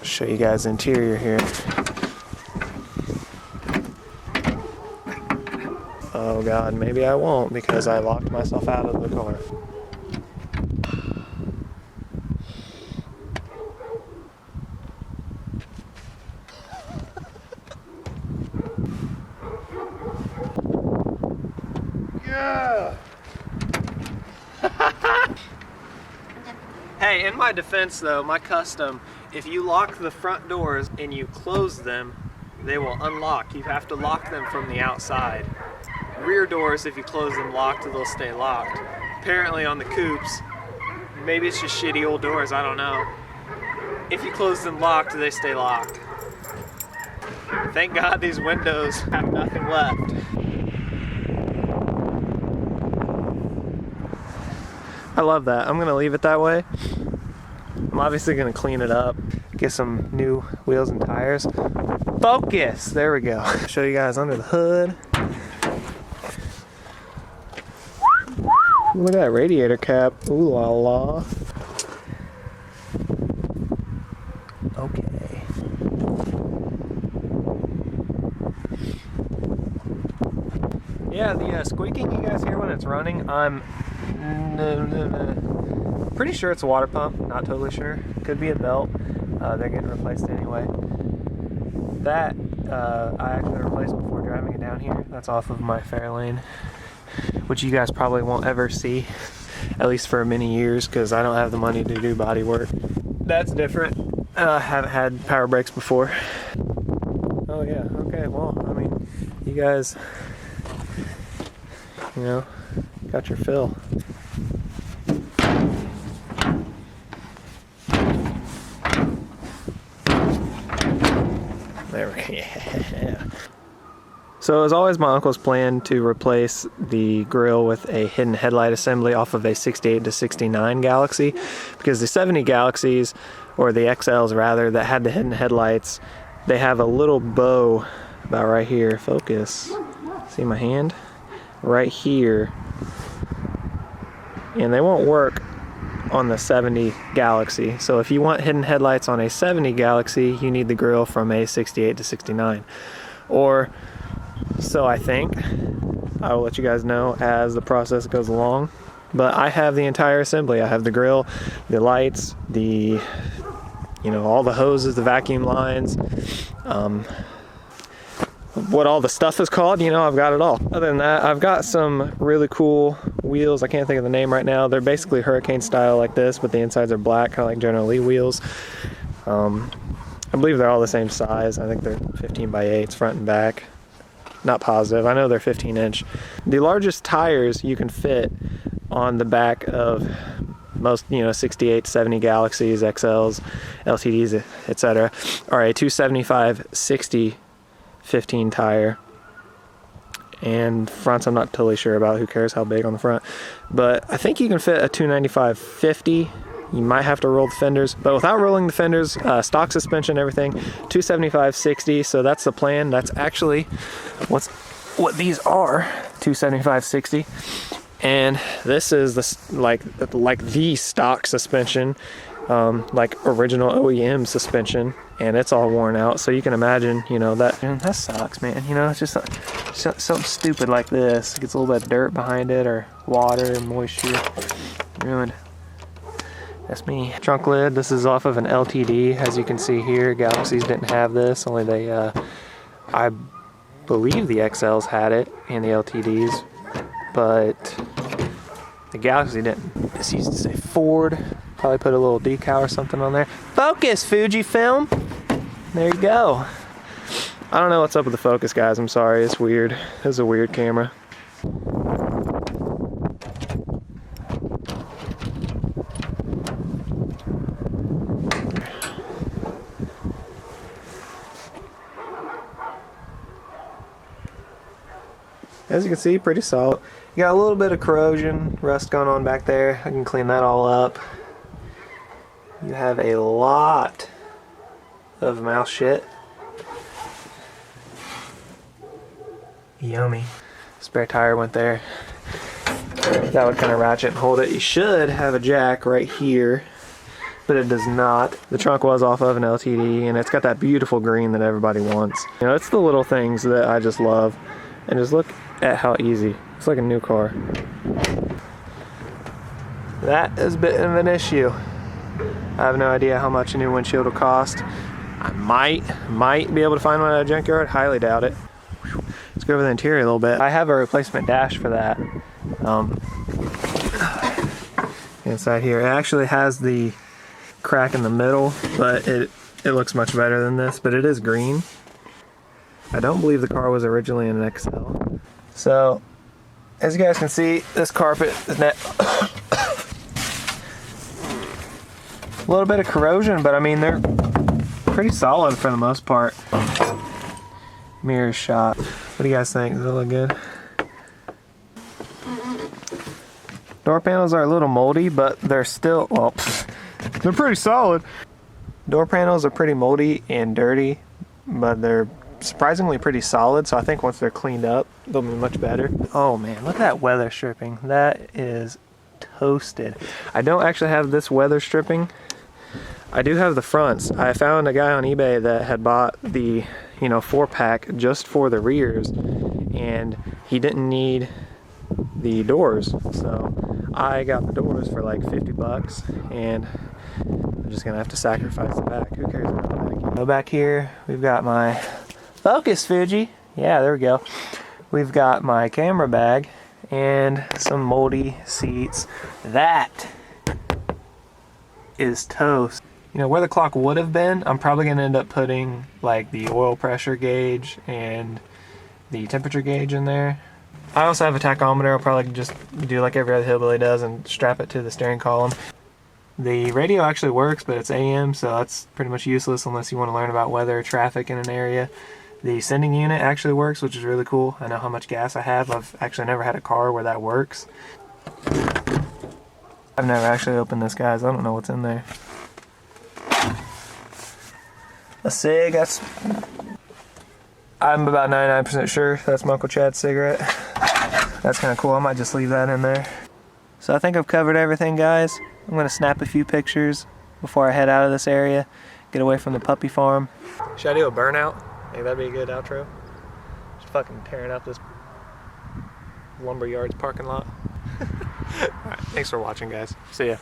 Show you guys the interior here. Oh God, maybe I won't because I locked myself out of the car. Yeah! Hey, in my defense though, my custom, if you lock the front doors and you close them, they will unlock. You have to lock them from the outside. Rear doors, if you close them locked, they'll stay locked. Apparently on the coupes, maybe it's just shitty old doors, I don't know. If you close them locked, they stay locked. Thank God these windows have nothing left. I love that. I'm gonna leave it that way. I'm obviously gonna clean it up, get some new wheels and tires. Focus! There we go. Show you guys under the hood. Look at that radiator cap. Ooh la la. Okay. Yeah, the squeaking you guys hear when it's running, I'm pretty sure it's a water pump. Not totally sure. Could be a belt. They're getting replaced anyway. That I actually replaced before driving it down here. That's off of my Fairlane, which you guys probably won't ever see, at least for many years, because I don't have the money to do body work. That's different. I haven't had power brakes before. Oh yeah, okay, well, I mean, you guys, you know, got your fill. There we go, yeah. So it was always my uncle's plan to replace the grille with a hidden headlight assembly off of a 68 to 69 Galaxie, because the 70 Galaxies, or the XLs rather, that had the hidden headlights, they have a little bow about right here. Focus. See my hand? Right here. And they won't work on the 70 Galaxie. So if you want hidden headlights on a 70 Galaxie, you need the grille from a 68 to 69. Or so I think. I will let you guys know as the process goes along. But I have the entire assembly. I have the grille, the lights, the, you know, all the hoses, the vacuum lines, what all the stuff is called, you know, I've got it all. Other than that, I've got some really cool wheels. I can't think of the name right now. They're basically Hurricane style like this, but the insides are black, kind of like General Lee wheels. I believe they're all the same size. I think they're 15 by 8s front and back. Not positive. I know they're 15-inch. The largest tires you can fit on the back of most, you know, 68, 70 Galaxies, XLs, LTDs, etc. are a 275/60 15 tire. And fronts I'm not totally sure about. Who cares how big on the front? But I think you can fit a 295/50. You might have to roll the fenders, but without rolling the fenders, stock suspension, everything, 275/60. So that's the plan. That's actually what these are, 275/60. And this is the like the stock suspension, like original OEM suspension, and it's all worn out. So you can imagine, you know, that sucks, man. You know, it's just something stupid like this. It gets a little bit of dirt behind it, or water, moisture, ruined. That's me. Trunk lid, this is off of an LTD, as you can see here. Galaxies didn't have this, only they, I believe the XLs had it, and the LTDs, but the Galaxie didn't. This used to say Ford. Probably put a little decal or something on there. Focus, Fujifilm! There you go. I don't know what's up with the focus, guys. I'm sorry, it's weird. This is a weird camera. As you can see, pretty solid. You got a little bit of corrosion, rust going on back there. I can clean that all up. You have a lot of mouse shit. Yummy. Spare tire went there. That would kind of ratchet and hold it. You should have a jack right here but it does not. The trunk was off of an LTD, and it's got that beautiful green that everybody wants. You know, it's the little things that I just love. And just look at how easy. It's like a new car. That is a bit of an issue. I have no idea how much a new windshield will cost. I might be able to find one at a junkyard. Highly doubt it. Let's go over the interior a little bit. I have a replacement dash for that. Inside here, it actually has the crack in the middle, but it looks much better than this, but it is green. I don't believe the car was originally an XL. So, as you guys can see, this carpet is a little bit of corrosion, but I mean, they're pretty solid for the most part. Mirror shot. What do you guys think? Does it look good? Door panels are a little moldy, but they're still, well, they're pretty solid. Door panels are pretty moldy and dirty, but they're surprisingly pretty solid, so I think once they're cleaned up, they'll be much better. Oh man, look at that weather stripping. That is toasted. I don't actually have this weather stripping. I do have the fronts. I found a guy on eBay that had bought the, 4-pack just for the rears, and he didn't need the doors, so I got the doors for like 50 bucks, and I'm just gonna have to sacrifice the back. Who cares about the back? Go back here, we've got my focus Fuji. Yeah, there we go. We've got my camera bag and some moldy seats. That is toast. Where the clock would have been, I'm probably gonna end up putting like the oil pressure gauge and the temperature gauge in there. I also have a tachometer. I'll probably just do like every other hillbilly does and strap it to the steering column. The radio actually works, but it's AM, so that's pretty much useless unless you want to learn about weather or traffic in an area. The sending unit actually works, which is really cool. I know how much gas I have. I've actually never had a car where that works. I've never actually opened this, guys. I don't know what's in there. A cig, I'm about 99% sure that's my Uncle Chad's cigarette. That's kind of cool. I might just leave that in there. So I think I've covered everything, guys. I'm going to snap a few pictures before I head out of this area, get away from the puppy farm. Should I do a burnout? I think that'd be a good outro. Just fucking tearing out this lumberyard's parking lot. Alright, thanks for watching, guys. See ya.